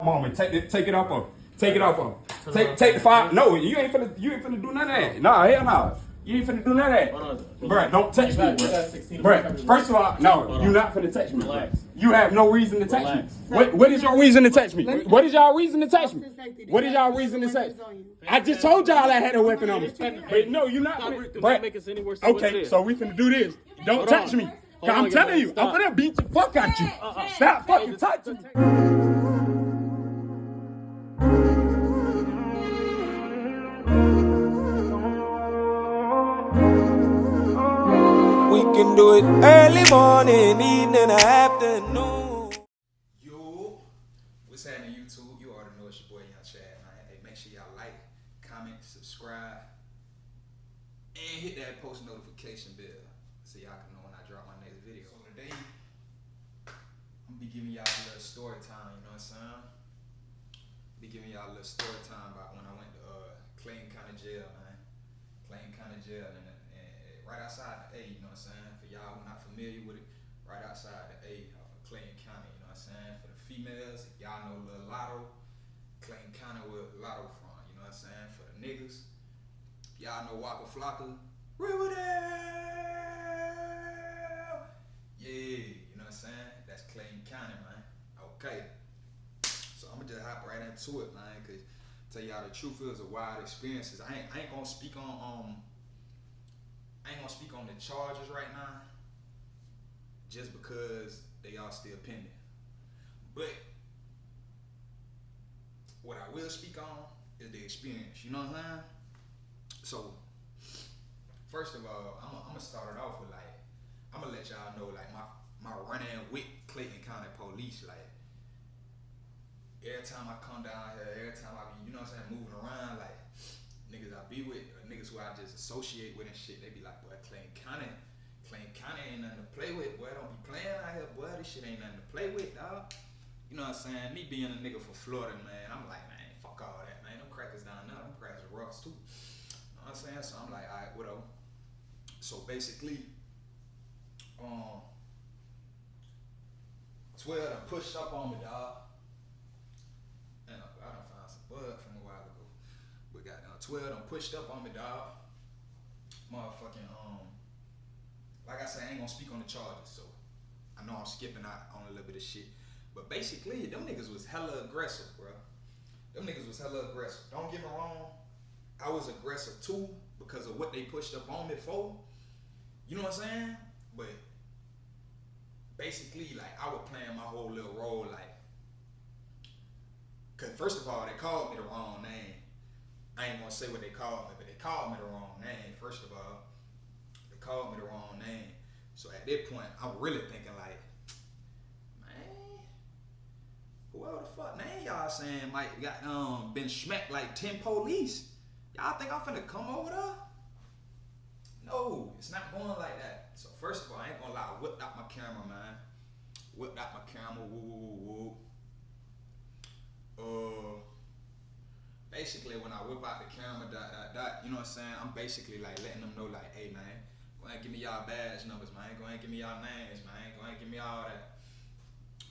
Mama, take it off of. Take it off of. Take the fire. No, you ain't finna do none of that. Nah, hell no. You ain't finna do none of that. Bruh, don't touch me, bruh. First of all, no, you not finna touch me. You have no reason to touch me. What is your reason to touch me? What is y'all reason to touch me? What is y'all reason to touch me? I just told y'all I had a weapon on me. But no, you not finna. Bruh, okay, so we finna do this. Don't touch me. I'm telling you, I'm gonna beat the fuck out you. Stop fucking touching me. We can do it early morning, evening, or afternoon. Yo, what's happening YouTube? You already know it's your boy Young Chad, man. Hey, make sure y'all like, comment, subscribe, and hit that post notification bell so y'all can know when I drop my next video. So today, I'm gonna be giving y'all a little story time, you know what I'm saying? Be giving y'all a little story time about when I went to Clayton County Jail, man. Clayton County Jail, and right outside the A, you know what I'm saying? For y'all who not familiar with it, right outside the A of Clayton County, you know what I'm saying? For the females, if y'all know Lil Lotto, Clayton County where Lotto from, you know what I'm saying? For the niggas, if y'all know Waka Flocka, Riverdale! Yeah, you know what I'm saying? That's Clayton County, man. Okay. So I'm gonna just hop right into it, man, cause tell y'all the truth is a wild experiences. I ain't gonna speak on the charges right now, just because they are still pending. But what I will speak on is the experience. You know what I'm saying? So first of all, I'm gonna start it off with I'm gonna let y'all know my run-in with Clayton County Police. Like every time I come down here, every time I be, you know what I'm saying, moving around, like niggas I be with, or niggas who I just associate with and shit, they be like, boy, Clayton County ain't nothing to play with, boy. Don't be playing out here, boy. This shit ain't nothing to play with, dog. You know what I'm saying? Me being a nigga from Florida, man, I'm like, man, fuck all that, man. Them crackers down there, them crackers are rocks too. You know what I'm saying? So I'm like, all right, whatever. So basically, 12 done pushed up on me, dog. And I done found some bud from a while ago. We got 12 done pushed up on me, dog. Motherfucking, like I said, I ain't gonna speak on the charges, so I know I'm skipping out on a little bit of shit. But basically, them niggas was hella aggressive, bro. Them niggas was hella aggressive. Don't get me wrong, I was aggressive too because of what they pushed up on me for. You know what I'm saying? But basically, like, I was playing my whole little role, like, cause first of all, they called me the wrong name. I ain't gonna say what they called me, but they called me the wrong name, first of all. They called me the wrong name. So at that point, I'm really thinking like, man, whoever the fuck name y'all saying might got been smacked like 10 police. Y'all think I'm finna come over there? No, it's not going like that. So first of all, I ain't gonna lie, I whipped out my camera, man. Whipped out my camera, woo. Basically, when I whip out the camera, you know what I'm saying? I'm basically like letting them know, like, hey, man, go ahead and give me y'all badge numbers, man. Go ahead and give me y'all names, man. Go ahead and give me all that.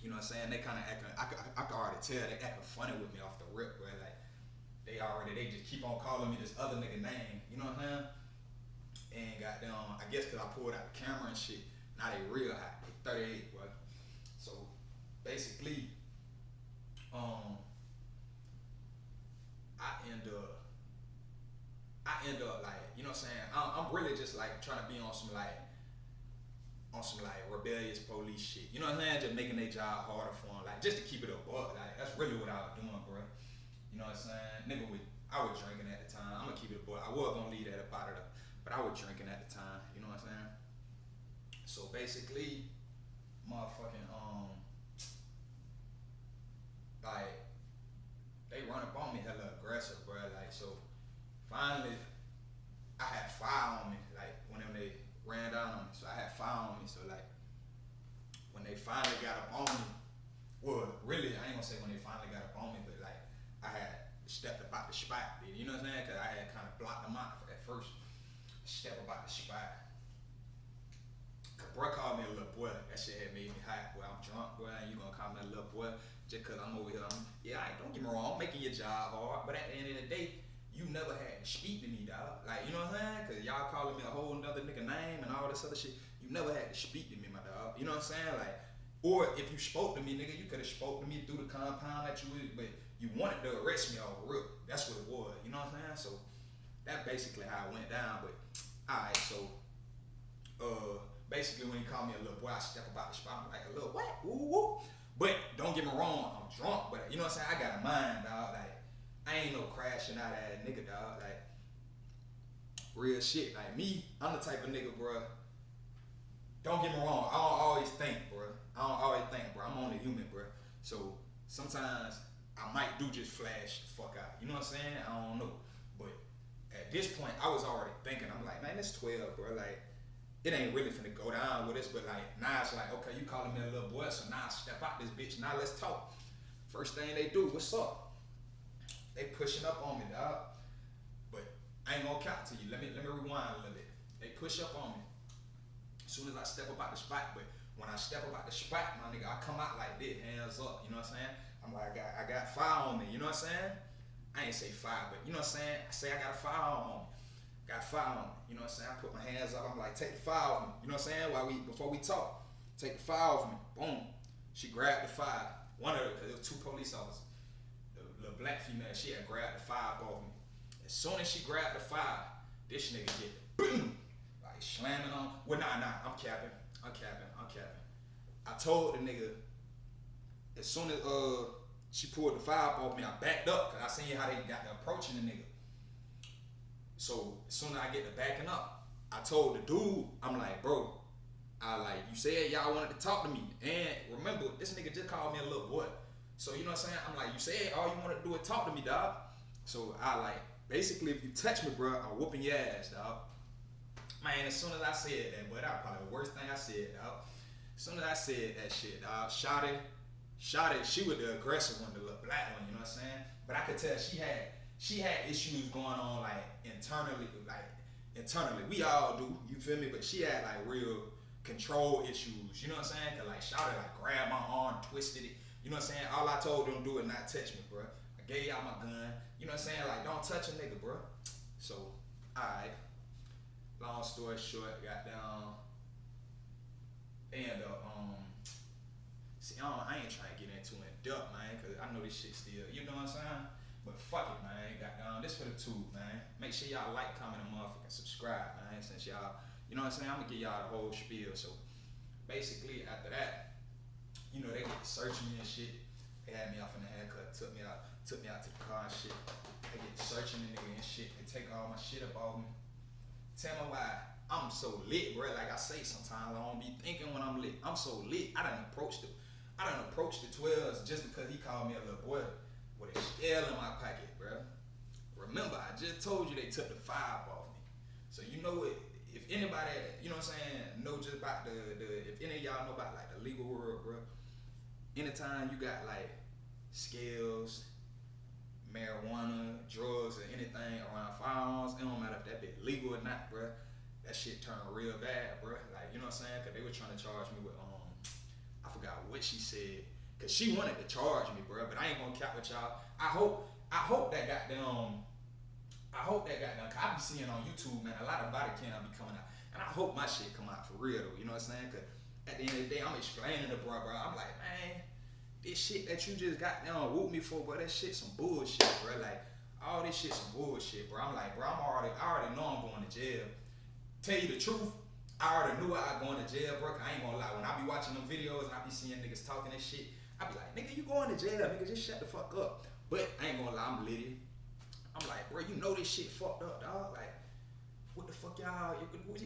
You know what I'm saying? They kind of acting, I can already tell they acting funny with me off the rip, bro. Like, they just keep on calling me this other nigga name. You know what I'm saying? And goddamn, I guess because I pulled out the camera and shit, now they real hot. They 38, bro. So basically, I end up like, you know what I'm saying? I'm really just like trying to be on some rebellious police shit. You know what I'm saying? Just making their job harder for them, like just to keep it up. Like that's really what I was doing, bro. You know what I'm saying? Nigga, I was drinking at the time. I'm gonna keep it a boy. I was gonna leave that up out of the, but I was drinking at the time. You know what I'm saying? So basically, motherfucking like they run up on me hella aggressive, bro. Like so, finally, I had fire on me. Like whenever they ran down on me, so I had fire on me. So like when they finally got up on me, well, really, I ain't gonna say when they finally got up on me, but like I had stepped about the spot. You know what I'm saying? Cause I had kind of blocked them out at first. Step about the spot. Bro called me a little boy. That shit had made me hot. Boy, I'm drunk, boy. And you gonna call me a little boy just cause I'm over here. Yeah, I your job hard, but at the end of the day, you never had to speak to me, dog. Like, you know what I'm saying? Cause y'all calling me a whole nother nigga name and all this other shit. You never had to speak to me, my dog. You know what I'm saying? Like, or if you spoke to me, nigga, you could have spoke to me through the compound that you was, but you wanted to arrest me off rip. That's what it was. You know what I'm saying? So that's basically how it went down. But alright, so basically when he called me a little boy, I step about the spot, I'm like a little what? Woo woo. But don't get me wrong, I'm drunk, but you know what I'm saying? I got a mind, dog. Like, I ain't no crashing out ass nigga, dog. Like, real shit. Like me, I'm the type of nigga, bro. Don't get me wrong, I don't always think, bro. I'm only human, bro. So sometimes I might do just flash the fuck out. You know what I'm saying? I don't know. But at this point, I was already thinking, I'm like, man, it's 12, bro. Like, it ain't really finna go down with us, but like, now it's like, okay, you calling me a little boy, so now I step out this bitch, now let's talk. First thing they do, what's up? They pushing up on me, dog. But I ain't gonna count to you. Let me rewind a little bit. They push up on me. As soon as I step up out the spot, but when I step up out the spot, my nigga, I come out like this, hands up, you know what I'm saying? I'm like, I got fire on me, you know what I'm saying? I ain't say fire, but you know what I'm saying? I say I got a fire on me. Got fire on me, you know what I'm saying? I put my hands up, I'm like, take the fire off me, you know what I'm saying? Before we talk, take the fire off me, boom. She grabbed the fire. One of them, because there was 2 police officers. The little black female, she had grabbed the fire off me. As soon as she grabbed the fire, this nigga get boom, like slamming on. Well, nah, I'm capping. I told the nigga, as soon as she pulled the fire off me, I backed up, because I seen how they got to approaching the nigga. So as soon as I get to backing up, I told the dude, I'm like, bro, you said y'all wanted to talk to me. And remember, this nigga just called me a little boy. So you know what I'm saying? I'm like, you said all you wanted to do is talk to me, dog. So basically, if you touch me, bro, I'm whooping your ass, dog. Man, as soon as I said that, boy, that was probably the worst thing I said, dog. As soon as I said that shit, dog, Shotty, she was the aggressive one, the little black one, you know what I'm saying? But I could tell she had issues going on, internally. We all do, you feel me? But she had real control issues, you know what I'm saying? Cause Shotty grabbed my arm, twisted it, you know what I'm saying? All I told them to do is not touch me, bro. I gave y'all my gun, you know what I'm saying? Don't touch a nigga, bro. So, alright. Long story short, got down. And I ain't trying to get into it in depth, man, cause I know this shit still, you know what I'm saying? But fuck it, man. Got down. This for the tube, man. Make sure y'all like, comment, and motherfucking subscribe, man. Since y'all, you know what I'm saying? I'm gonna give y'all the whole spiel. So basically, after that, you know, they get searching me and shit. They had me off in the haircut, took me out to the car and shit. They get searching the nigga and shit. They take all my shit up off me. Tell me why I'm so lit, bro. Like I say, sometimes I don't be thinking when I'm lit. I'm so lit. I done approached the 12s just because he called me a little boy with a shell in my pocket, bro. Remember, I just told you they took the 5 off me. So you know it. If anybody, you know what I'm saying, know just about if any of y'all know about the legal world, bro. Anytime you got scales, marijuana, drugs, or anything around firearms, it don't matter if that bit legal or not, bro. That shit turned real bad, bro. You know what I'm saying? Cause they were trying to charge me with I forgot what she said. Cause she wanted to charge me, bro. But I ain't gonna cap with y'all. I hope that goddamn. Cause I be seeing on YouTube, man, a lot of body cam be coming out, and I hope my shit come out for real though. You know what I'm saying? Cause at the end of the day, I'm explaining to bro. I'm like, man, this shit that you just got down whoop me for, bro. That shit some bullshit, bro. All this shit some bullshit, bro. I'm like, bro, I already know I'm going to jail. Tell you the truth, I already knew I was going to jail, bro. I ain't gonna lie. When I be watching them videos and I be seeing niggas talking and shit, I be like, nigga, you going to jail, nigga, just shut the fuck up. But I ain't gonna lie, I'm litty. I'm like, bro, you know this shit fucked up, dog. What the fuck y'all,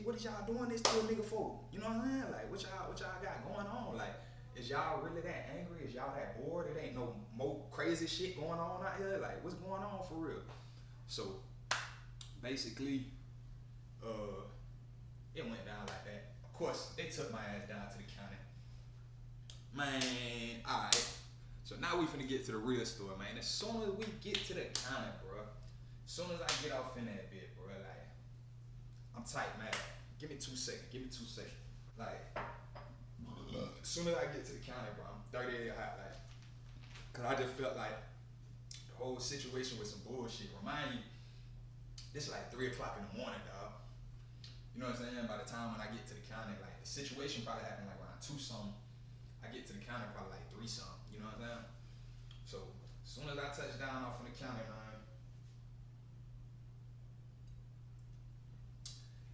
what is y'all doing this to a nigga for? You know what I'm saying? What y'all got going on? Is y'all really that angry? Is y'all that bored? It ain't no more crazy shit going on out here? What's going on for real? So, basically, it went down like that. Of course, they took my ass down to the county. Man, alright. So now we finna get to the real story, man. As soon as we get to the county, bro, as soon as I get off in that bit, bro, I'm tight, man. Give me 2 seconds. As soon as I get to the county, bro, I'm 38 hot, cause I just felt the whole situation with some bullshit. Remind you, this like 3 o'clock in the morning, dog. You know what I'm saying? By the time when I get to the county, like the situation probably happened like around 2 something. I get to the county probably like 3 something. You know what I'm saying? So as soon as I touch down off in the county, man,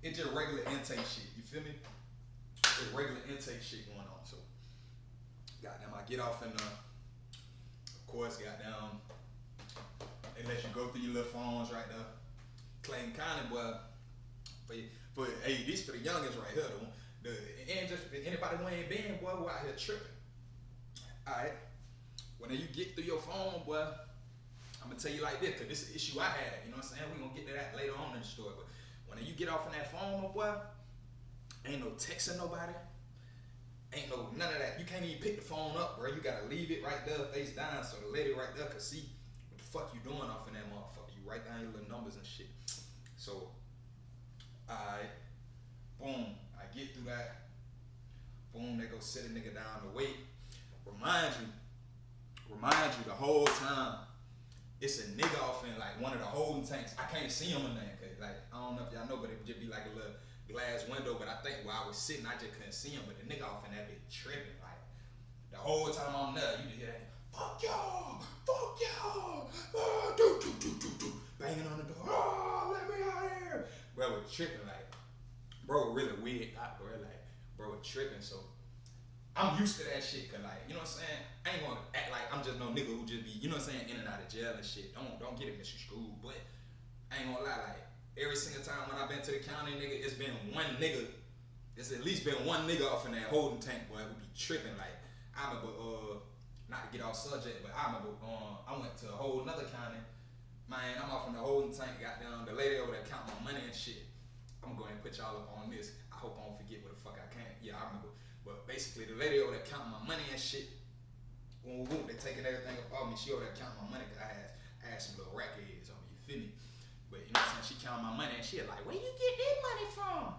it's just regular intake shit. You feel me? It's regular intake shit going on. So goddamn, I get off in the, of course, goddamn, they let you go through your little phones right there. Clayton County, boy. For hey, these for the youngest right here, though. And just anybody who ain't been, boy, who out here tripping. Alright. When you get through your phone, boy, I'm gonna tell you like this, cause this is an issue I had, you know what I'm saying? We're gonna get to that later on in the story. But when you get off on that phone, boy, ain't no texting nobody. Ain't no none of that. You can't even pick the phone up, bro. You gotta leave it right there, face down, so the lady right there can see what the fuck you doing off in that motherfucker. You write down your little numbers and shit. So, alright, boom, I get through that. Boom, they go sit a nigga down to wait. Remind you the whole time, it's a nigga off in like one of the holding tanks. I can't see him in there, cause like, I don't know if y'all know, but it would just be like a little glass window, but I think while I was sitting, I just couldn't see him, but the nigga off in that bitch tripping, like, the whole time I'm there, you just hear that, fuck y'all, banging on the door, oh, let me out here. Bro was tripping, like, bro really weird out, bro, like, bro was tripping, so I'm used to that shit, cause like, you know what I'm saying, I ain't gonna act like I'm just no nigga who just be, you know what I'm saying, in and out of jail and shit, don't get it misconstrued, but I ain't gonna lie, like, every single time when I've been to the county, nigga, it's been one nigga, it's at least been one nigga off in that holding tank, boy, would be tripping, like, I remember, not to get off subject, but I remember, I went to a whole nother county, man, I'm off in the holding tank, got down, the lady over there counting my money and shit. I'm going to put y'all up on this. I hope I don't forget what the fuck I can. Yeah, I remember. But basically, the lady over there counting my money and shit. Boom, boom, they taking everything up off me. She over there counting my money because I had some little racket heads on me. You feel me? But you know what I'm saying? She counting my money and she like, where you get this money from?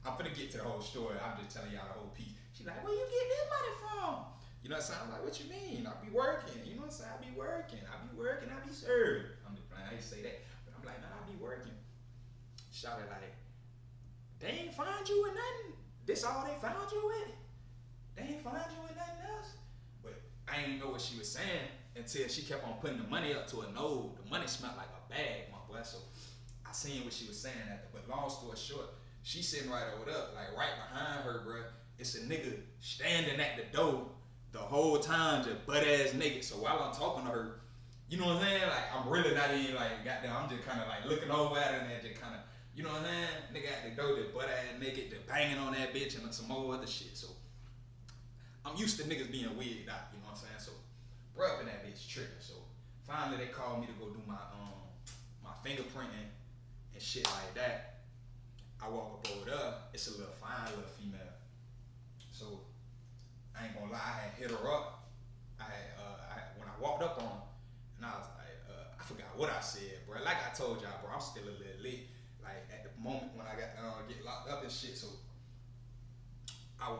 I'm finna get to the whole story. I'm just telling y'all the whole piece. She like, where you get this money from? You know what I'm saying? I'm like, what you mean? I be working. You know what I'm saying? I be working. I be served. I'm just playing. I ain't say that. But I'm like, man, I be working. Shouted like, they ain't find you with nothing. This all they found you with? They ain't find you with nothing else? But I ain't know what she was saying until she kept on putting the money up to a node. The money smelled like a bag, my boy. So I seen what she was saying after. But long story short, she sitting right over there, like right behind her, bro. It's a nigga standing at the door the whole time, just butt ass naked. So while I'm talking to her, you know what I'm saying? Like I'm really not even like goddamn. I'm just kind of like looking over at her and just kind of. You know what I'm saying? Nigga at the door, just butt ass naked, just banging on that bitch and some more other shit. So I'm used to niggas being wigged out, you know what I'm saying? So bro up in that bitch tripping. So finally they called me to go do my fingerprinting and shit like that. I walk up over there, it's a little fine little female. So I ain't gonna lie, I had hit her up. When I walked up on her, and I was like, I forgot what I said, bro. Like I told y'all, bro, I'm still a little lit. Like at the moment when I got get locked up and shit, so I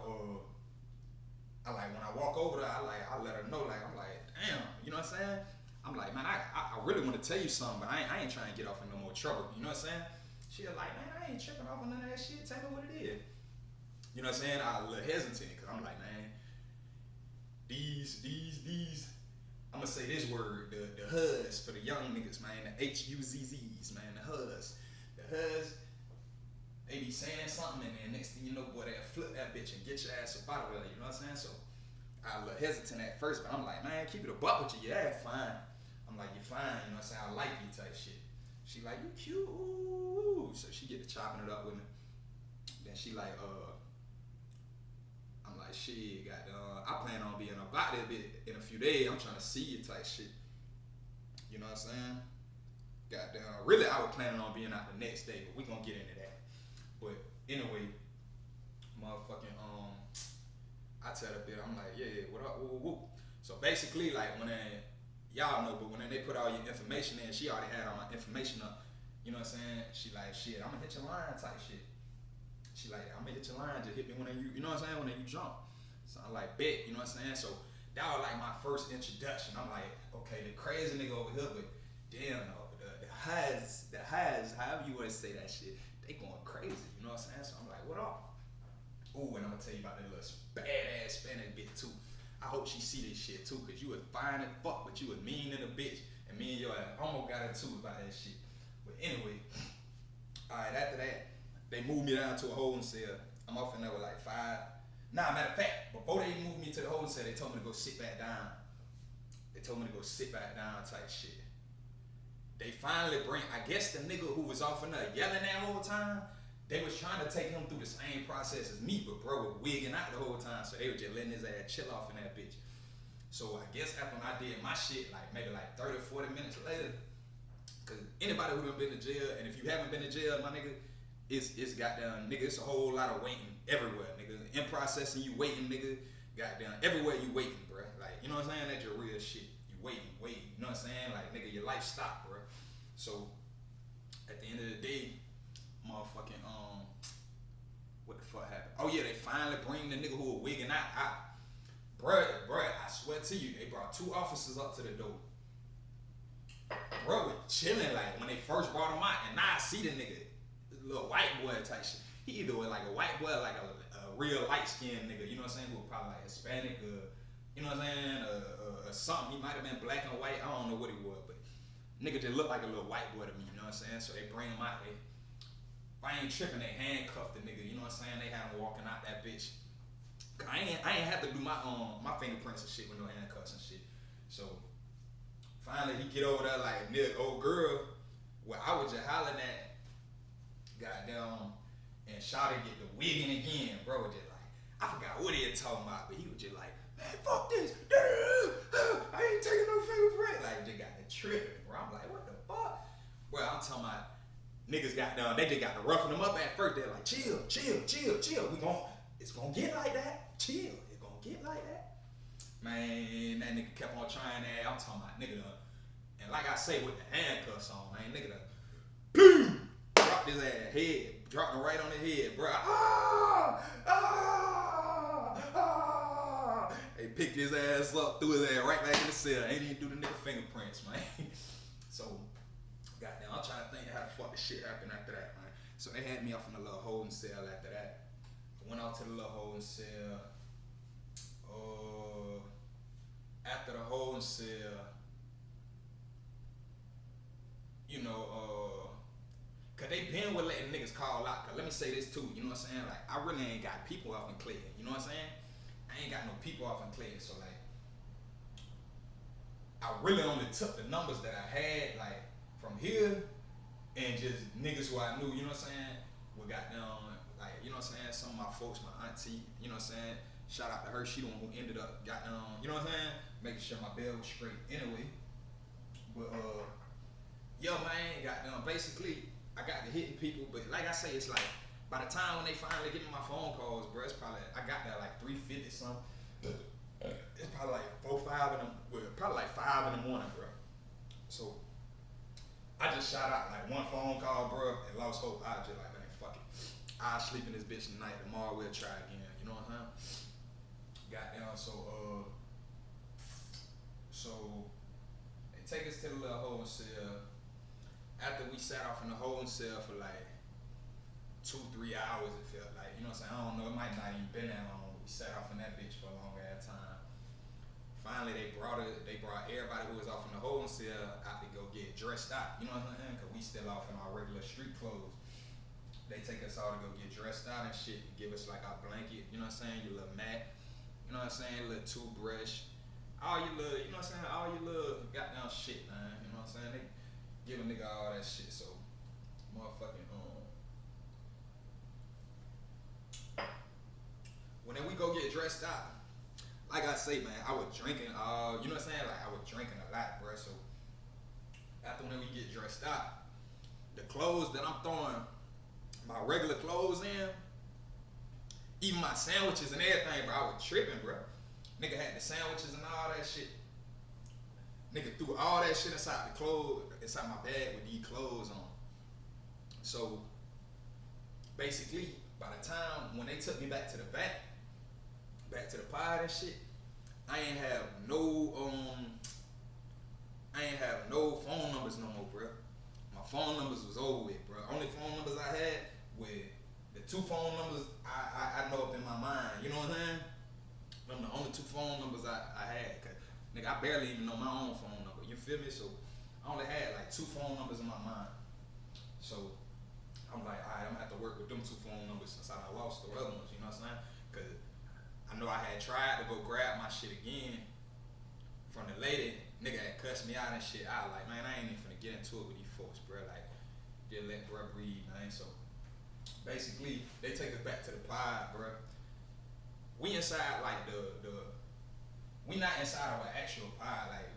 like when I walk over there, I let her know, like I'm like, damn, you know what I'm saying? I'm like, man, I really want to tell you something, but I ain't trying to get off in no more trouble. You know what I'm saying? She was like, man, I ain't tripping off on none of that shit. Tell me what it is. You know what I'm saying? I was a little hesitant because I'm like, man, these. I'm gonna say this word, the HUDs for the young niggas, man, the HUZZs, man, the HUDs. They be saying something and then next thing you know, boy, they'll flip that bitch and get your ass up out of there, you know what I'm saying? So I was a little hesitant at first, but I'm like, man, keep it a buck with you, yeah, fine. I'm like, you're fine, you know what I'm saying? I like you type shit. She like, you cute, ooh. So she get to chopping it up with me. Then she like, I'm like, shit, I plan on being about that bit in a few days. I'm trying to see you type shit. You know what I'm saying? Goddamn, really, I was planning on being out the next day, but we gonna get into that. But anyway, motherfucking, I tell the bitch, I'm like, yeah, what up, woo, woo. So basically, like when y'all know, but when they put all your information in, she already had all my information up. You know what I'm saying? She like, shit, I'm gonna hit your line type shit. She like, I'm gonna hit your line, just hit me when you know what I'm saying, when you jump. So I'm like, bet, you know what I'm saying? So that was like my first introduction. I'm like, okay, the crazy nigga over here, but damn, no, the highs, however you want to say that shit, they going crazy. You know what I'm saying? So I'm like, what up? Ooh, and I'm gonna tell you about that little badass Spanish bitch too. I hope she see this shit too, cause you was fine as fuck, but you was mean in a bitch, and me and your ass almost got into it about that shit. But anyway, alright, after that, they moved me down to a holding cell. I'm off in there with like 5. Nah, matter of fact, before they moved me to the holding cell, they told me to go sit back down. They told me to go sit back down type shit. They finally bring, I guess the nigga who was off in there yelling that whole time, they was trying to take him through the same process as me, but bro was wigging out the whole time, so they were just letting his ass chill off in that bitch. So I guess after I did my shit, like maybe like 30 or 40 minutes later, cause anybody who done been to jail, and if you haven't been to jail, my nigga, it's goddamn, nigga, it's a whole lot of waiting everywhere, nigga. In processing, you waiting, nigga. Goddamn, everywhere you waiting, bro. Like, you know what I'm saying? That's your real shit. You waiting. You know what I'm saying? Like, nigga, your life stopped, bro. So, at the end of the day, motherfucking, what the fuck happened? Oh yeah, they finally bring the nigga who was wigging out. Bruh, I swear to you, they brought 2 officers up to the door. Bro was chilling, like, when they first brought him out, and now I see the nigga, this little white boy type shit. He either was like a white boy, like a real light-skinned nigga, you know what I'm saying, who was probably like Hispanic, or, you know what I'm saying, or something. He might have been black and white, I don't know what he was, but nigga just looked like a little white boy to me, you know what I'm saying? So they bring him out, if I ain't tripping, they handcuffed the nigga, you know what I'm saying? They had him walking out that bitch. I ain't have to do my fingerprints and shit with no handcuffs and shit. So finally he get over there like near the old girl where I was just hollering at, goddamn, and Shawty get the wigging again, bro. Just like, I forgot what he had talking about, but he was just like, man, fuck this, I ain't taking no fingerprint. Like, just got the tripping, bro. I'm like, what the fuck? Well, I'm talking about niggas got down, they just got to roughing them up at first. They're like, chill. It's gonna get like that. Chill. It's gonna get like that. Man, that nigga kept on trying that. I'm talking about nigga done. And like I say, with the handcuffs on, man, nigga done, boom, dropped his ass head. Dropped him right on the head, bro. They picked his ass up, threw his ass right back in the cell. Ain't even do the nigga fingerprints, man. So, goddamn, I'm trying to think how the fuck this shit happened after that, man. So they had me off in a little holding cell after that. I went out to the little holding cell. After the holding cell, you know, cause they been with letting niggas call out. Cause let me say this too, you know what I'm saying? Like, I really ain't got people off in Clayton, you know what I'm saying? I ain't got no people off in Clayton, so like, I really only took the numbers that I had, like, from here, and just niggas who I knew, you know what I'm saying? We got down, like, you know what I'm saying? Some of my folks, my auntie, you know what I'm saying? Shout out to her, she the one who ended up, got down, you know what I'm saying? Making sure my bell was straight anyway. But, yo, man, got down, basically, I got to hitting people, but like I say, it's like, by the time when they finally get me my phone calls, bro, it's probably, I got there like 3:50 something. It's probably like 4, 5 in the, well, probably like 5 in the morning, bro. So, I just shot out like one phone call, bro, and lost hope. I just like, man, fuck it. I'll sleep in this bitch tonight, tomorrow we'll try again, you know what I'm saying? Goddamn, so, they take us to the little holding cell. After we sat off in the holding cell for like 2-3 hours, it felt like, you know what I'm saying? I don't know, it might not even been that long. We sat off in that bitch for a long ass time. Finally, they brought everybody who was off in the holding cell out to go get dressed out, you know what I'm saying? Cause we still off in our regular street clothes. They take us all to go get dressed out and shit, and give us like our blanket, you know what I'm saying? Your little mat, you know what I'm saying? Little toothbrush, all your little, you know what I'm saying? All your little goddamn shit, man, you know what I'm saying? They give a nigga all that shit, so motherfucking when we go get dressed out, like I say, man, I was drinking, you know what I'm saying? Like I was drinking a lot, bro. So after when we get dressed out, the clothes that I'm throwing my regular clothes in, even my sandwiches and everything, bro, I was tripping, bro. Nigga had the sandwiches and all that shit. Nigga threw all that shit inside the clothes, inside my bag with these clothes on. So basically, by the time when they took me back to the back to the pod and shit, I ain't have no I ain't have no phone numbers no more, bro. My phone numbers was over with, bro. Only phone numbers I had with the 2 phone numbers I know up in my mind. You know what I'm saying? Them the only 2 phone numbers I had. Cause nigga, I barely even know my own phone number. You feel me? So I only had like 2 phone numbers in my mind. So I'm like, alright, I'm gonna have to work with them 2 phone numbers since I lost the other ones. You know what I'm saying? Cause I know I had tried to go grab my shit again from the lady. Nigga had cussed me out and shit. I was like, man, I ain't even finna get into it with these folks, bro. Like, just let bro breathe, man. So basically, they take us back to the pod, bro. We inside like we not inside of an actual pod. Like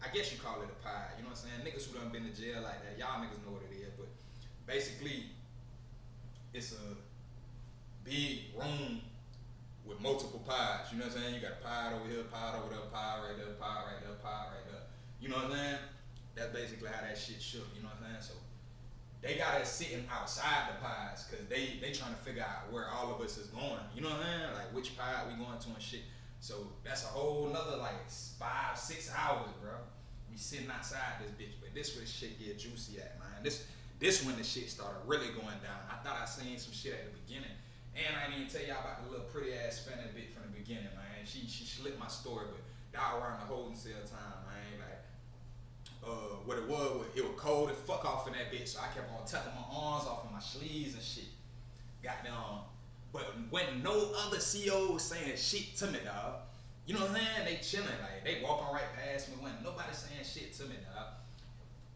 I guess you call it a pod. You know what I'm saying? Niggas who done been to jail like that, y'all niggas know what it is. But basically, it's a big room with multiple pods. You know what I'm saying? You got a pod over here, pod over there, pod right there, pod right there, pod right there. You know what I'm saying? That's basically how that shit shook. You know what I'm saying? So they got us sitting outside the pods because they trying to figure out where all of us is going. You know what I'm saying? Like which pod we going to and shit. So that's a whole nother like 5-6 hours, bro. We sitting outside this bitch, but this where shit get juicy at, man. This when the shit started really going down. I thought I seen some shit at the beginning. And I didn't even tell y'all about the little pretty ass Spanish bitch from the beginning, man. She slipped my story, but y'all around the holding cell time, man. Like, what it was cold as fuck off in that bitch, so I kept on tucking my arms off of my sleeves and shit. Goddamn. But when no other CO was saying shit to me, dog. You know what I'm saying? They chilling, like they walking right past me when nobody saying shit to me, dog.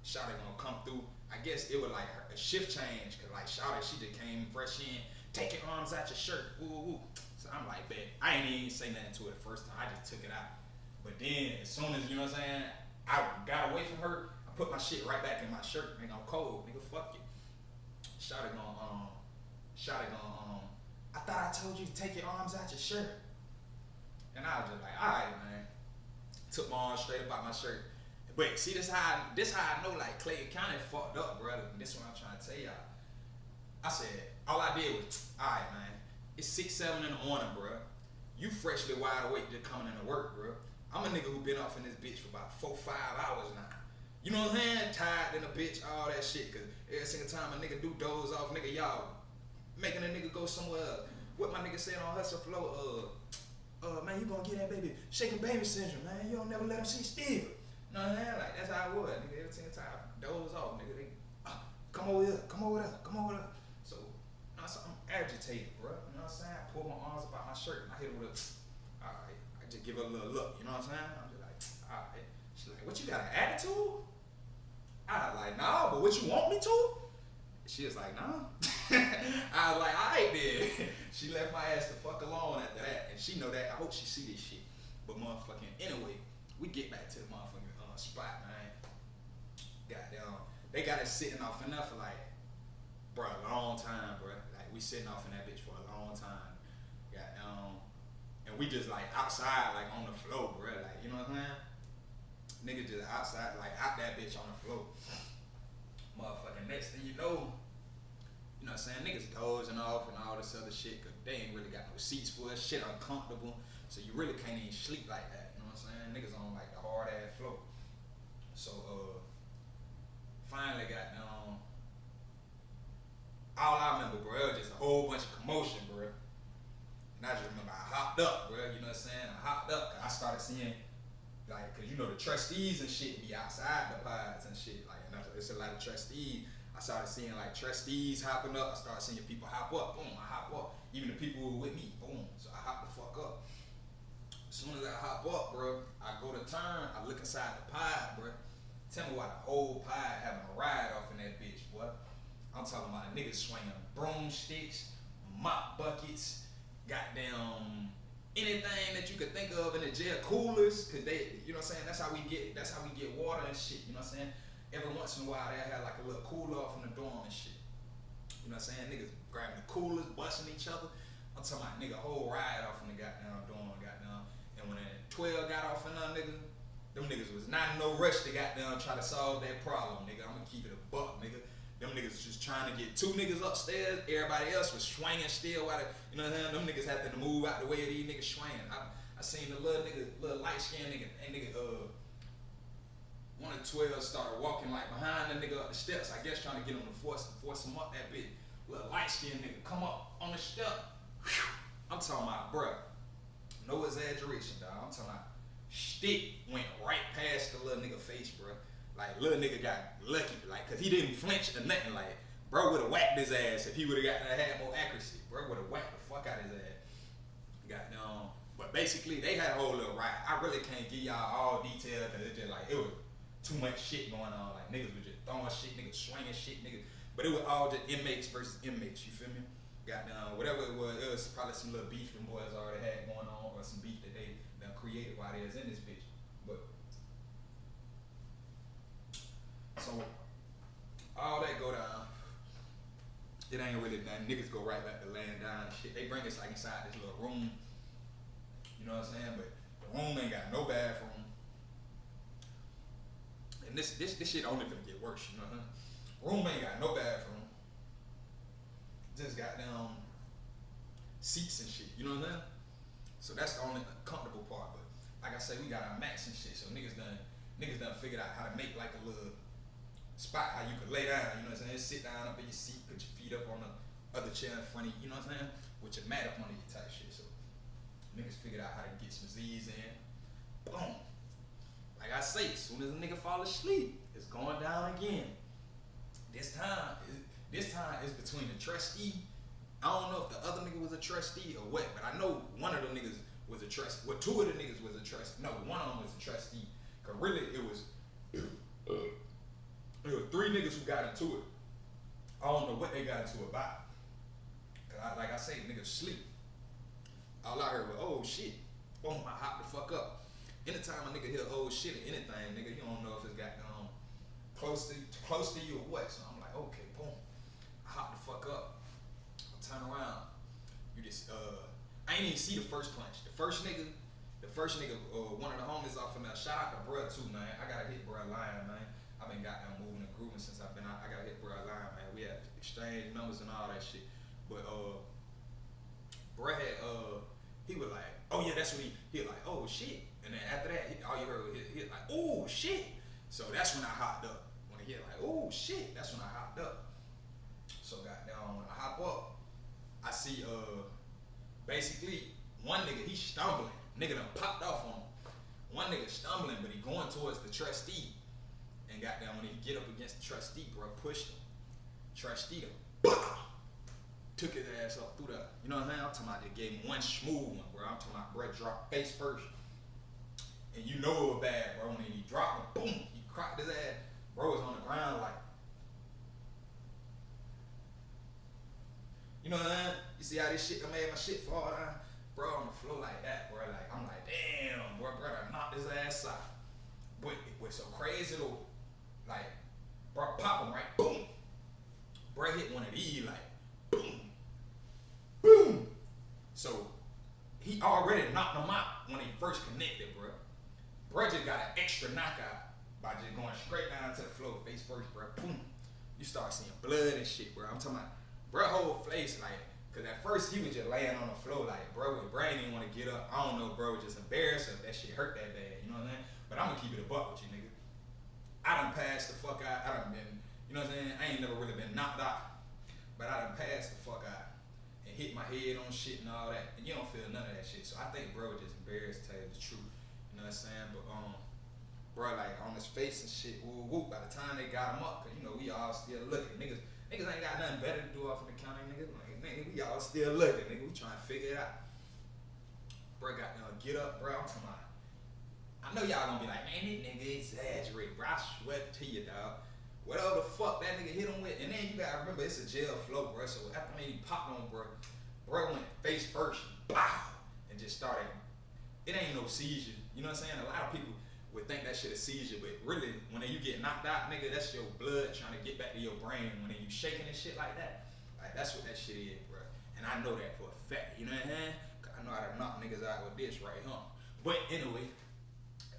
Shawty gonna come through. I guess it was like a shift change, cause like Shawty, she just came fresh in. Take your arms out your shirt. Woo, woo, woo. So I'm like, bet. I ain't even say nothing to it the first time. I just took it out. But then, as soon as, you know what I'm saying, I got away from her, I put my shit right back in my shirt. Nigga, I'm cold. Nigga, fuck you. Shawty gonna, I thought I told you to take your arms out your shirt. And I was just like, alright, man. Took my arms straight up out my shirt. But see, this how I know, like, Clayton County fucked up, brother. And this is what I'm trying to tell y'all. I said, all I did was, alright, man, it's 6-7 in the morning, bro. You freshly wide awake just coming into work, bro. I'm a nigga who been off in this bitch for about 4-5 hours now. You know what I'm saying? Tired in a bitch, all that shit. Cause every single time a nigga do doze off, nigga, y'all making a nigga go somewhere else. What my nigga said on Hustle Flow, man, you gonna get that baby shaking baby syndrome, man. You don't never let him see still. You know what I'm saying? Like, that's how it was, nigga. Every single time, doze off, nigga. They, come over here, come over there, come over there. So, I'm agitated, bro. You know what I'm saying? I pull my arms up out my shirt and I hit her with a, alright. I just give her a little look, you know what I'm saying? I'm just like, alright. She's like, what, you got an attitude? I was like, nah, but what you want me to? She was like, nah. I was like, alright then. She left my ass the fuck alone after that. And she know that. I hope she see this shit. But motherfucking, anyway, we get back to the motherfucking spot, man. Goddamn. They got us sitting off in there for like, bro, a long time, bro. Like, we sitting off in that bitch for a long time. Goddamn. And we just like outside, like on the floor, bro. Like, you know what I'm saying? Nigga just outside, like out that bitch on the floor. Motherfucking next thing you know what I'm saying? Niggas dozing off and all this other shit, cause they ain't really got no seats for us. Shit uncomfortable. So you really can't even sleep like that. You know what I'm saying? Niggas on like the hard ass floor. So finally got down. All I remember, bro, it was just a whole bunch of commotion, bro. And I just remember I hopped up, bro. You know what I'm saying? I hopped up cause I started seeing, like, cause you know the trustees and shit be outside the pods and shit. Like, and it's a lot of trustees. I started seeing like trustees hopping up. I started seeing people hop up. Boom, I hop up. Even the people who were with me. Boom. So I hop the fuck up. As soon as I hop up, bro, I go to turn. I look inside the pod, bro. Tell me why the whole pod having a ride off in that bitch, boy. I'm talking about niggas swinging broomsticks, mop buckets, goddamn anything that you could think of in the jail, coolers, cause they, you know what I'm saying? That's how we get water and shit. You know what I'm saying? Every once in a while, they had like a little cooler off in the dorm and shit. You know what I'm saying? Niggas grabbing the coolers, busting each other. I'm talking about nigga whole ride off in the goddamn dorm, goddamn. And when 12 got off in there, nigga, them niggas was not in no rush to goddamn try to solve that problem, nigga. I'm gonna keep it a buck, nigga. Them niggas just trying to get 2 niggas upstairs. Everybody else was swinging still while you know what I'm saying? Them niggas had to move out the way of these niggas swinging. I seen the little nigga, little light skinned nigga, one of the 12 started walking like behind the nigga up the steps. I guess trying to get him to force him up that bitch. Little light skinned nigga come up on the step. Whew. I'm talking about, bruh. No exaggeration, dog. I'm talking about stick went right past the little nigga face, bruh. Like little nigga got lucky, like, cause he didn't flinch or nothing. Like, bro would have whacked his ass if he would have had more accuracy. Bro would have whacked the fuck out of his ass. Goddamn. But basically, they had a whole little riot. I really can't give y'all all detail because it's just like it was too much shit going on. Like niggas was just throwing shit, niggas swinging shit, niggas. But it was all just inmates versus inmates. You feel me? Goddamn, whatever it was probably some little beef them boys already had going on, or some beef that they done created while they was in this bitch. But so all that go down. It ain't really nothing. Niggas go right back to laying down and shit. They bring us like inside this little room. You know what I'm saying? But the room ain't got no bathroom. And this shit only finna get worse, you know what I'm saying? Room ain't got no bathroom. Just got down seats and shit, you know what I'm saying? So that's the only comfortable part. But like I say, we got our mats and shit. So niggas done figured out how to make like a little spot how you could lay down, you know what I'm saying? Sit down up in your seat, put your feet up on the other chair in front of you, you know what I'm saying? With your mat up under you type shit. So niggas figured out how to get some Z's in. Boom. Like I say, as soon as a nigga fall asleep, it's going down again. This time is between the trustee. I don't know if the other nigga was a trustee or what, but I know one of the niggas was a trustee. Well, two of the niggas was a trustee. No, one of them was a trustee. Cause really it was three niggas who got into it. I don't know what they got into it about. Cause like I say, niggas sleep. All I heard was, oh shit. Boom, I hopped the fuck up. Anytime a nigga hear oh shit or anything, nigga, you don't know if it's got close to you or what. So I'm like, okay, boom. I hopped the fuck up. I turn around. You just I ain't even see the first punch. The first nigga, one of the homies off of there. Shout out to bruh too, man. I gotta hit bruh line, man. I've been goddamn moving and grooving since I've been out. I gotta hit bruh line, man. We had exchange numbers and all that shit. But bruh had he was like, oh yeah, that's when he was like, oh shit. And then after that, all you heard was he was like, oh shit. So that's when I hopped up. When he hit like, oh shit, that's when I hopped up. So goddamn, when I hop up, I see basically one nigga, he stumbling. Nigga done popped off on him. One nigga stumbling, but he going towards the trustee. And goddamn, when he get up against the trustee, bro, pushed him. Trustee done, took his ass up through the, you know what I'm saying? I'm talking about they gave him one smooth one, bro. I'm talking about bro dropped face first. And you know it was bad, bro. When he dropped him, boom, he cracked his ass. Bro was on the ground like, you know what I'm saying? You see how this shit done made my shit fall down? Bro on the floor like that, bro. Like, I'm like, damn, bro, I knocked his ass out. But it was so crazy though. Like, bro, pop him right, boom. Bro hit one of these, like, boom. Boom. So, he already knocked him out when he first connected, bro. Bro just got an extra knockout by just going straight down to the floor, face first, bro. Boom. You start seeing blood and shit, bro. I'm talking about, bro, whole face, like, cause at first he was just laying on the floor, like, bro didn't want to get up. I don't know, bro was just embarrassed if that shit hurt that bad, you know what I'm saying? But I'm gonna keep it a buck with you, nigga. I done passed the fuck out. I done been, you know what I'm saying? I ain't never really been knocked out, but I done passed the fuck out and hit my head on shit and all that, and you don't feel none of that shit. So I think bro was just embarrassed to tell you the truth, you know what I'm saying? But bro, like on his face and shit, woo woo. By the time they got him up, cause you know we all still looking, niggas ain't got nothing better to do off in the county, nigga. Like, nigga, we all still looking, nigga. We trying to figure it out. Bro got down, get up, bro. I'm talking about. I know y'all gonna be like, man, this nigga exaggerate, bro. I swear to you, dog. Whatever the fuck that nigga hit him with, and then you gotta remember it's a jail flow, bro. So after he popped on, bro went face first, pow, and just started. It ain't no seizure, you know what I'm saying? A lot of people would think that shit a seizure, but really, when you get knocked out, nigga, that's your blood trying to get back to your brain. When you shaking and shit like that, like that's what that shit is, bro. And I know that for a fact, you know what I'm saying? Cause I know how to knock niggas out with this right here. But anyway,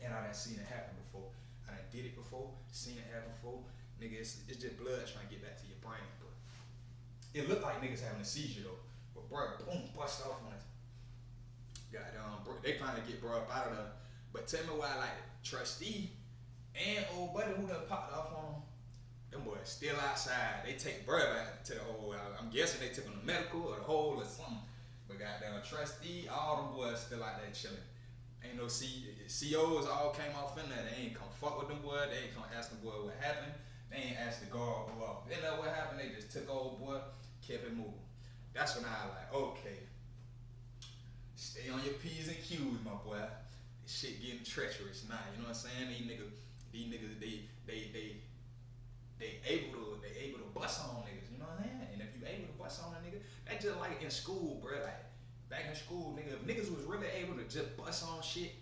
and I done seen it happen before. I done did it before, seen it happen before. Nigga, it's just blood trying to get back to your brain, but it looked like niggas having a seizure though. But bro, boom, bust off on it. Goddamn, bro, they finally get bro up out of there. But tell me why, like, trustee and old buddy who done popped off on him. Them boys still outside. They take Bruh back to the hole. I'm guessing they took him to medical or the hole or something. But goddamn trustee, all them boys still out there chilling. Ain't no COs all came off in there. They ain't come fuck with them boy. They ain't come ask them boy what happened. They ain't asked the guard go off. They know what happened. They just took old boy, kept it moving. That's when I like, okay, stay on your P's and Q's, my boy. This shit getting treacherous now. You know what I'm saying? These niggas, they able to bust on niggas. You know what I'm saying? And if you able to bust on a nigga, that just like in school, bro. Like back in school, nigga, if niggas was really able to just bust on shit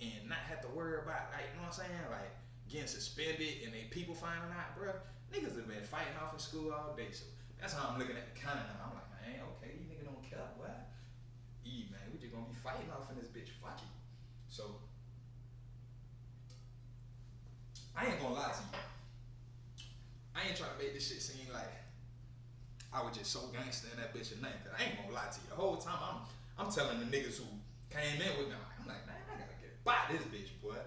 and not have to worry about, like, you know what I'm saying, like getting suspended and they people finding out, bro. Niggas have been fighting off in school all day. So that's how I'm looking at the counter now. I'm like, man, okay, these niggas don't care, what? Man, we just gonna be fighting off in this bitch. Fuck it. So I ain't gonna lie to you. I ain't trying to make this shit seem like I was just so gangster in that bitch or nothing. Cause I ain't gonna lie to you. The whole time I'm telling the niggas who came in with me, I'm like, man, I gotta get by this bitch, boy.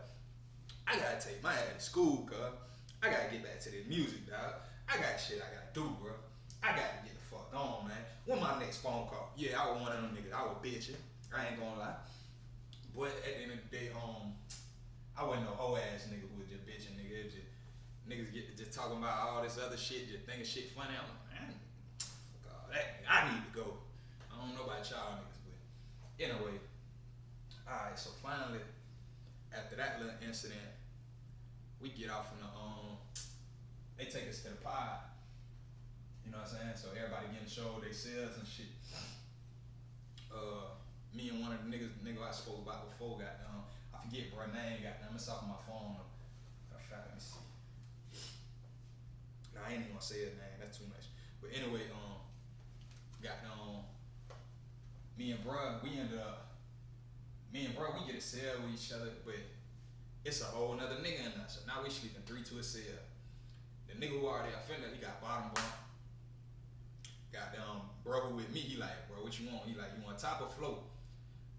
I gotta take my ass to school, cuz. I gotta get back to this music, dog. I got shit I gotta do, bro. I gotta get the fuck on, man. When my next phone call? Yeah, I was one of them niggas. I was bitching. I ain't gonna lie. But at the end of the day, I wasn't no hoe ass nigga who was just bitching, nigga. It was just, niggas get to just talking about all this other shit, just thinking shit funny. I'm like, man, fuck all that. I need to go. I don't know about y'all niggas, but anyway. Alright, so finally, after that little incident, we get off in the they take us to the pod. You know what I'm saying? So everybody getting showed they sales and shit. Me and one of the nigga I spoke about before got I forget bro name, got them. It's off my phone. Let me see. Nah, I ain't even gonna say his name, that's too much. But anyway, got me and bruh, we get a cell with each other, but it's a whole nother nigga in there. So now we sleeping 3 to a cell. The nigga who already offended, he got bottom bunk. Goddamn bro who with me, he like, bro, what you want? He like, you want top or float?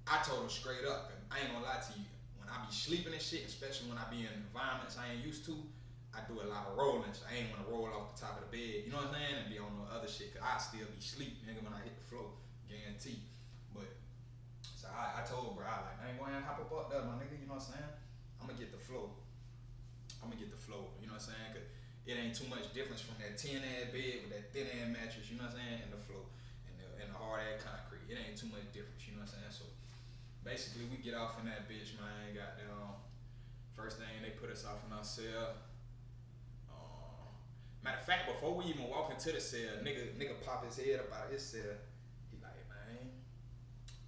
I told him straight up, cause I ain't gonna lie to you. When I be sleeping and shit, especially when I be in environments I ain't used to, I do a lot of rolling, so I ain't wanna roll off the top of the bed, you know what I'm saying? And be on the other shit, cause I still be sleep, nigga, when I hit the floor, guarantee. But, so I told bro, I ain't gonna hop up there, my nigga, you know what I'm saying? I'ma get the flow, you know what I'm saying? Cause it ain't too much difference from that 10-ass bed with that thin-ass mattress, you know what I'm saying? And the flow, and the hard-ass concrete, it ain't too much difference, you know what I'm saying? So, basically, we get off in that bitch, man. Goddamn. First thing, they put us off in our cell. Matter of fact, before we even walk into the cell, nigga pop his head up out of his cell. He like, man,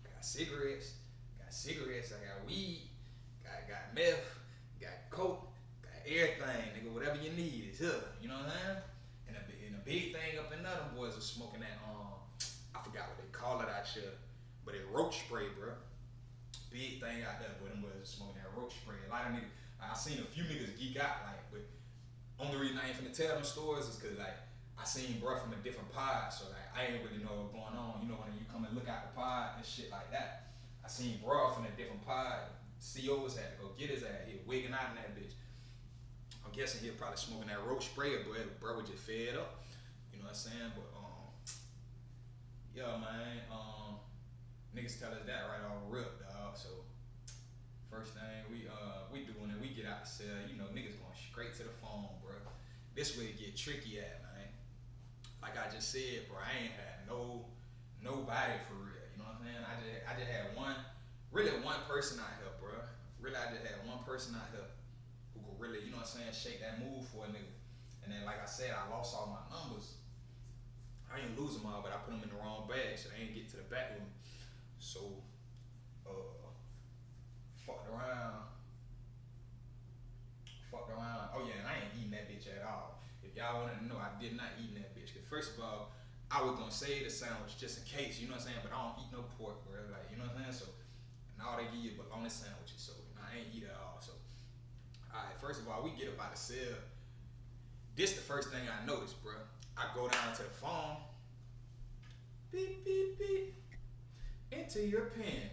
got cigarettes, I got weed, got meth, got coke, got everything, nigga. Whatever you need is here. You know what I'm saying? And the big thing up in there, them boys are smoking that I forgot what they call it out here, but it's roach spray, bro. Big thing out there, but them boys are smoking that roach spray. A lot of niggas, I seen a few niggas geek out, like, but only reason I ain't finna tell them stories is cause like I seen bruh from a different pod, so like I ain't really know what's going on. You know when you come and look out the pod and shit like that. I seen bruh from a different pod. COs had to go get his ass. He was wigging out in that bitch. I'm guessing he was probably smoking that roach spray, but bruh was just fed up. You know what I'm saying? But yeah, man. Niggas tell us that right on rip, dog. So first thing we doing it, we get out the cell. You know, niggas going straight to the phone, bro. This way it get tricky at, man. Like I just said, bro, I ain't had nobody for real. You know what I'm saying? I just had one person out here, bro. Really, I just had one person out here who could really, you know what I'm saying, shake that move for a nigga. And then, like I said, I lost all my numbers. I ain't lose them all, but I put them in the wrong bag, so they ain't get to the back with me. So, fucked around. Oh yeah, and I ain't eating that bitch at all. If y'all wanted to know, I did not eat that bitch. Cause first of all, I was gonna save the sandwich just in case, you know what I'm saying? But I don't eat no pork, bro. Like, you know what I'm saying? So, and all they give you bologna sandwiches. So, I ain't eat it all. So, alright, first of all, we get up out the cell. This the first thing I noticed, bro. I go down to the phone. Beep, beep, beep. Enter your PIN.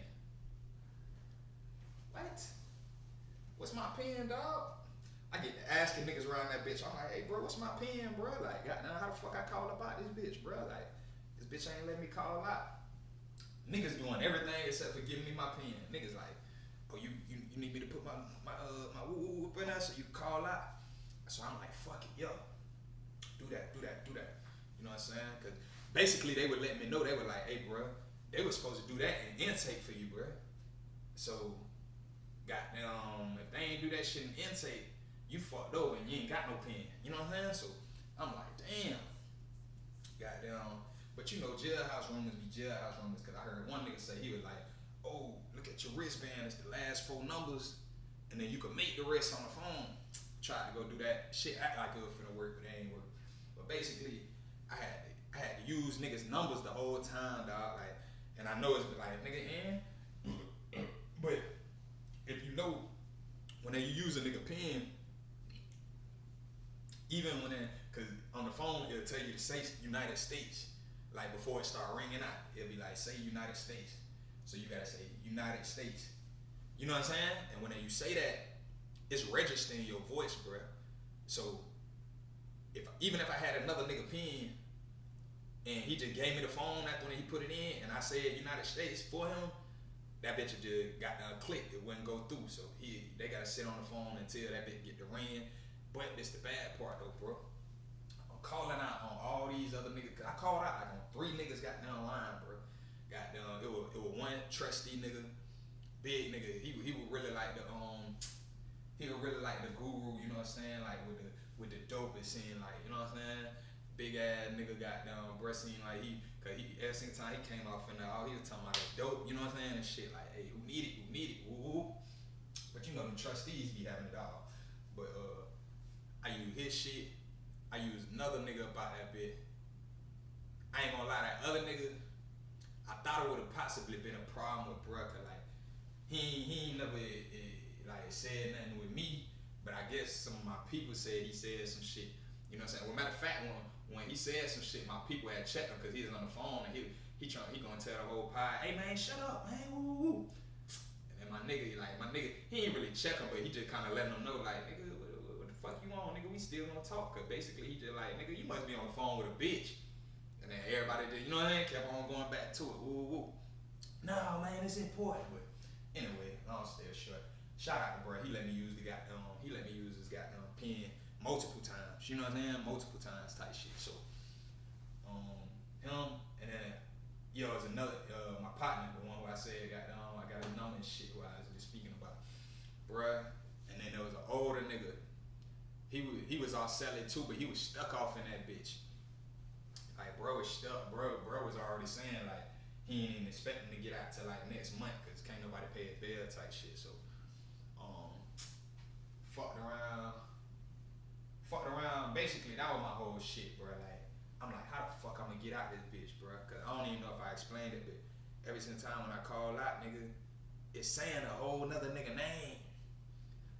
What? What's my PIN, dog? I get to asking niggas around that bitch. I'm like, hey, bro, what's my pin, bro? Like, goddamn, how the fuck I call about this bitch, bro? Like, this bitch ain't let me call out. Niggas doing everything except for giving me my pin. Niggas like, oh, you need me to put my woo woo up in there so you call out. So I'm like, fuck it, yo, do that. You know what I'm saying? Cause basically they would let me know. They were like, hey, bro, they were supposed to do that in intake for you, bro. So, goddamn, if they ain't do that shit in intake, you fucked over and you ain't got no pin. You know what I'm saying? So I'm like, damn, goddamn. But you know, jailhouse rumors be jailhouse rumors. Cause I heard one nigga say he was like, oh, look at your wristband. It's the last 4 numbers, and then you can make the rest on the phone. Tried to go do that shit. Act like it was finna work, but it ain't work. But basically, I had to use niggas' numbers the whole time, dog. Like, and I know it's like nigga in, but if you know when you use a nigga pen, even when cause on the phone it'll tell you to say United States, like before it start ringing out, it'll be like say United States. So you gotta say United States. You know what I'm saying? And when you say that, it's registering your voice, bro. So even if I had another nigga pen and he just gave me the phone after when he put it in and I said United States for him, that bitch would just got clicked. It wouldn't go through. So they gotta sit on the phone until that bitch get the ring. But this the bad part though, bro. I'm calling out on all these other niggas. Cause I called out like on 3 niggas got down line, bro. Got down. It was one trusty nigga, big nigga. He was really like the guru. You know what I'm saying? Like with the dopest scene, like you know what I'm saying? Big ass nigga got down, bro. Seemed like cause every single time he came off in there, all he was talking about is dope. You know what I'm saying? And shit like, hey, who need it? Woo. But you know them trustees be having it all. But I use his shit. I use another nigga about that bit. I ain't gonna lie, that other nigga, I thought it would have possibly been a problem with bruh, cause like he ain't never like said nothing with me, but I guess some of my people said he said some shit. You know what I'm saying? Well, matter of fact, when he said some shit, my people had checked him because he was on the phone and he gonna tell the whole pie, hey man, shut up, man, woo. And then my nigga, he ain't really check him, but he just kind of letting him know, like, nigga, what the fuck you on, nigga? We still gonna talk, cause basically he just like, nigga, you must be on the phone with a bitch. And then everybody did, you know what I mean? Kept on going back to it, woo. No, man, it's important, but anyway, long story short. Shout out to bro, he let me use his goddamn pen multiple times. You know what I'm saying? Multiple times type shit. So him and then there's another my partner, the one who I said I got his number and shit who I was just speaking about. Bruh. And then there was an older nigga. He was all selling too, but he was stuck off in that bitch. Like bro was stuck, bro was already saying like he ain't even expecting to get out till like next month because can't nobody pay his bill type shit. So fucked around. Basically, that was my whole shit, bro. Like, I'm like, how the fuck I'm gonna get out this bitch, bro? Cause I don't even know if I explained it, but every single time when I call out, nigga, it's saying a whole nother nigga name.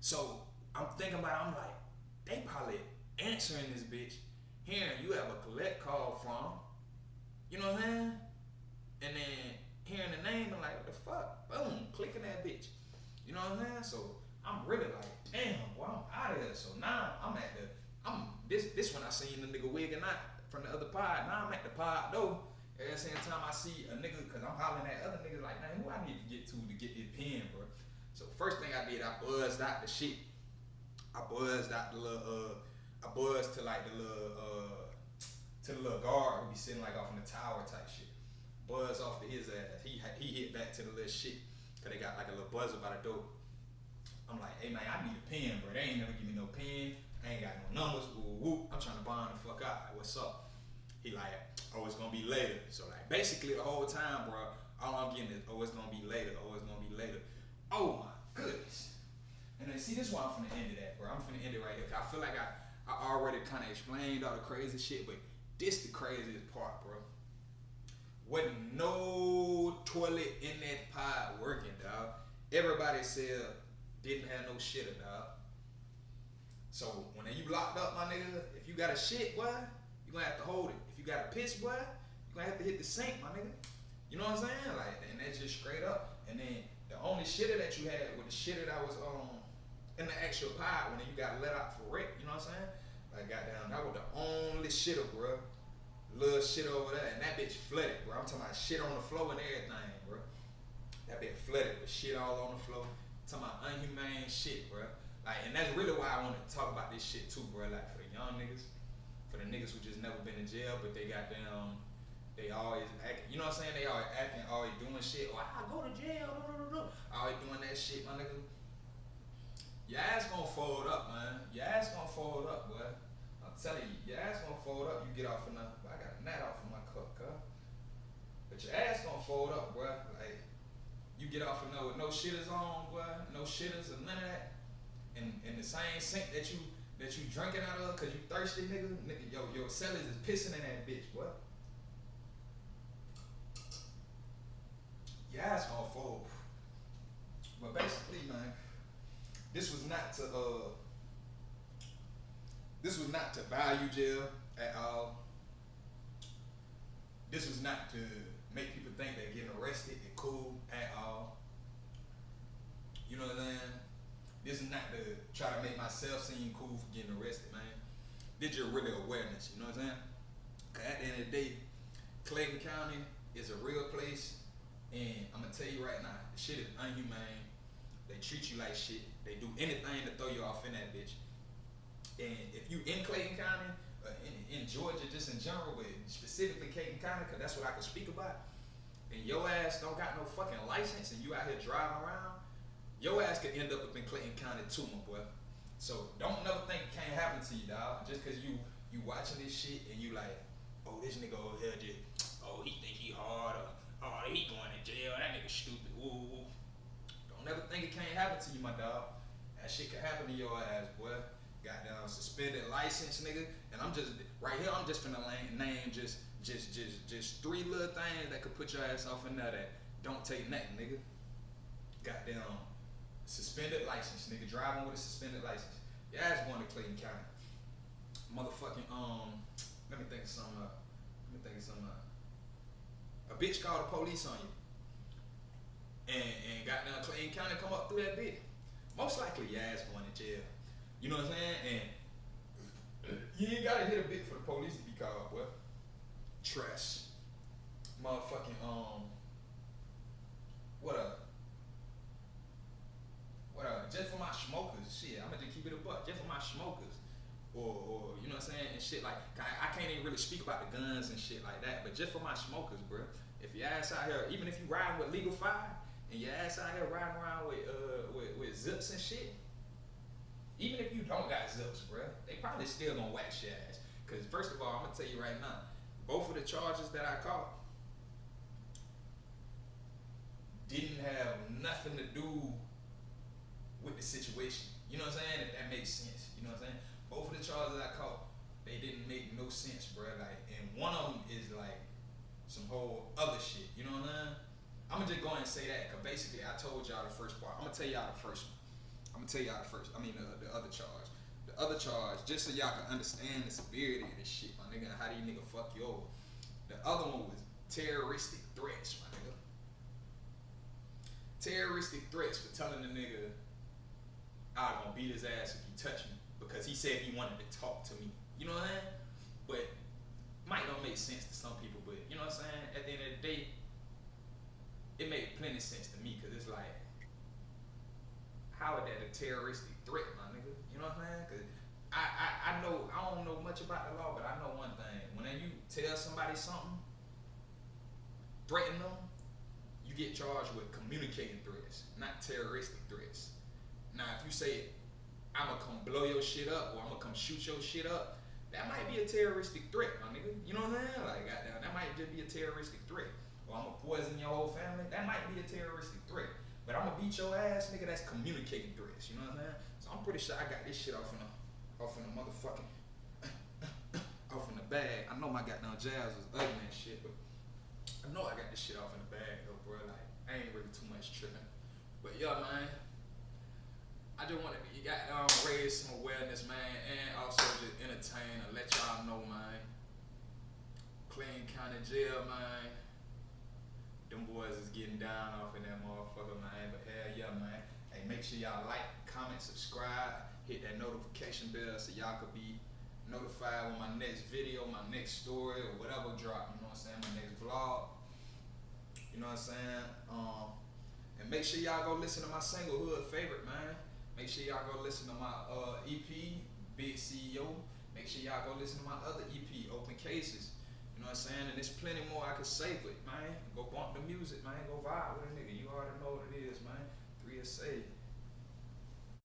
So I'm thinking about it, I'm like, they probably answering this bitch, hearing you have a collect call from, you know what I'm saying? And then hearing the name and like, what the fuck? Boom, clicking that bitch. You know what I'm saying? So I'm really like, damn, boy, I'm out of here. So now this when I seen the nigga wigging out from the other pod. Now I'm at the pod though. Every single time I see a nigga, cause I'm hollering at other niggas like, man, who I need to get this pen, bro? So first thing I did, I buzzed out the shit. I buzzed to like the little guard who be sitting like off in the tower type shit. Buzz off to his ass. He hit back to the little shit. Cause they got like a little buzzer by the door. I'm like, hey man, I need a pen, bro. They ain't never give me no pen. I ain't got no numbers. Woo. I'm trying to bond the fuck out. Like, what's up? He like, oh, it's gonna be later. So like, basically the whole time, bro, all I'm getting is, oh, it's gonna be later. Oh, it's gonna be later. Oh my goodness. And then see, this is why I'm finna end it at, bro. I'm finna end it right here. Cause I feel like I already kind of explained all the crazy shit, but this the craziest part, bro. Wasn't no toilet in that pod working, dog. Everybody said didn't have no shitter, dog. So when you locked up, my nigga, if you got a shit, boy, you gonna have to hold it. If you got a piss, boy, you gonna have to hit the sink, my nigga. You know what I'm saying? Like, and that's just straight up. And then the only shitter that you had was the shitter that was in the actual pod when you got let out for wreck, you know what I'm saying? Like goddamn, that was the only shitter, bro. Little shit over there, and that bitch flooded, bro. I'm talking about shit on the floor and everything, bro. That bitch flooded with shit all on the floor. I'm talking about unhumane shit, bro. Like, and that's really why I want to talk about this shit too, bro. Like for the young niggas, for the niggas who just never been in jail, but they goddamn, they always acting, you know what I'm saying? They always acting, always doing shit. Oh, I go to jail, always doing that shit, my nigga. Your ass gonna fold up, man. Your ass gonna fold up, boy. I'm telling you, your ass gonna fold up. You get off enough. I got a gnat off of my cup, cuz. But your ass gonna fold up, boy. Like, you get off enough with no shitters on, boy. No shitters or none of that. And the same sink that you drinking out of, cause you thirsty, nigga. Your sellers is pissing in that bitch, boy. Your ass gonna fold. But basically, man. This was not to value jail at all. This was not to make people think they're getting arrested and cool at all. You know what I'm saying? This is not to try to make myself seem cool for getting arrested, man. This just really awareness, you know what I'm saying? Cause at the end of the day, Clayton County is a real place, and I'm gonna tell you right now, the shit is unhumane. They treat you like shit. They do anything to throw you off in that bitch. And if you in Clayton County, in Georgia, just in general, but specifically Clayton County, because that's what I can speak about, and your ass don't got no fucking license and you out here driving around, your ass could end up in Clayton County too, my boy. So don't never think it can't happen to you, dog. Just because you watching this shit and you like, oh, this nigga over here just, oh, he think he hard, or oh, he going to jail, that nigga stupid, ooh. Never think it can't happen to you, my dog. That shit can happen to your ass, boy. Goddamn suspended license, nigga. And I'm just right here. I'm just finna name just 3 little things that could put your ass off in there that don't take nothing, nigga. Goddamn suspended license, nigga. Driving with a suspended license. Your ass going to Clayton County. Motherfucking Let me think of something. A bitch called the police on you. And goddamn Clayton County come up through that bit. Most likely your ass going to jail. You know what I'm saying? And you ain't gotta hit a bit for the police to be called, boy. Trash. Motherfucking what up? Just for my smokers, shit. I'ma just keep it a buck. Just for my smokers. Or you know what I'm saying? And shit like I can't even really speak about the guns and shit like that, but just for my smokers, bro. If your ass out here, even if you riding with legal fire, and your ass out here riding around with zips and shit, even if you don't got zips, bro, they probably still gonna wax your ass. Cause first of all, I'm gonna tell you right now, both of the charges that I caught didn't have nothing to do with the situation. You know what I'm saying? If that makes sense. You know what I'm saying? Both of the charges I caught, they didn't make no sense, bro. Like, and one of them is like some whole other shit. You know what I'm saying? I'm gonna just go ahead and say that, cause basically I told y'all the first part. I'm gonna tell y'all the first one. The other charge. The other charge, just so y'all can understand the severity of this shit, my nigga, and how these niggas fuck you over. The other one was terroristic threats, my nigga. Terroristic threats for telling the nigga I'm gonna beat his ass if he touch me, because he said he wanted to talk to me. You know what I'm saying? But might not make sense to some people, but you know what I'm saying? At the end of the day, it made plenty sense to me, because it's like, how is that a terroristic threat, my nigga? You know what I'm saying? Because I don't know much about the law, but I know one thing. When you tell somebody something, threaten them, you get charged with communicating threats, not terroristic threats. Now, if you say, I'm gonna come blow your shit up, or I'm gonna come shoot your shit up, that might be a terroristic threat, my nigga. You know what I'm saying? Like, goddamn, that might just be a terroristic threat. Or I'm gonna poison your whole family, that might be a terroristic threat. But I'm gonna beat your ass, nigga, that's communicating threats, you know what I'm saying? So I'm pretty sure I got this shit off in the motherfucking, off in the bag. I know my goddamn jazz was ugly and shit, but I know I got this shit off in the bag though, bro. Like, I ain't really too much tripping. But yeah, man, I just wanted to raise some awareness, man, and also just entertain and let y'all know, man. Clayton County Jail, man. Them boys is getting down off in that motherfucker, man. But hell yeah, man. Hey, make sure y'all like, comment, subscribe, hit that notification bell so y'all could be notified when my next video, my next story, or whatever drop, you know what I'm saying, my next vlog. You know what I'm saying? And make sure y'all go listen to my single, Hood Favorite, man. Make sure y'all go listen to my EP, Big CEO. Make sure y'all go listen to my other EP, Open Cases. You know what I'm saying? And there's plenty more I could say, but man, go bump the music, man. Go vibe with a nigga. You already know what it is, man. 3SA.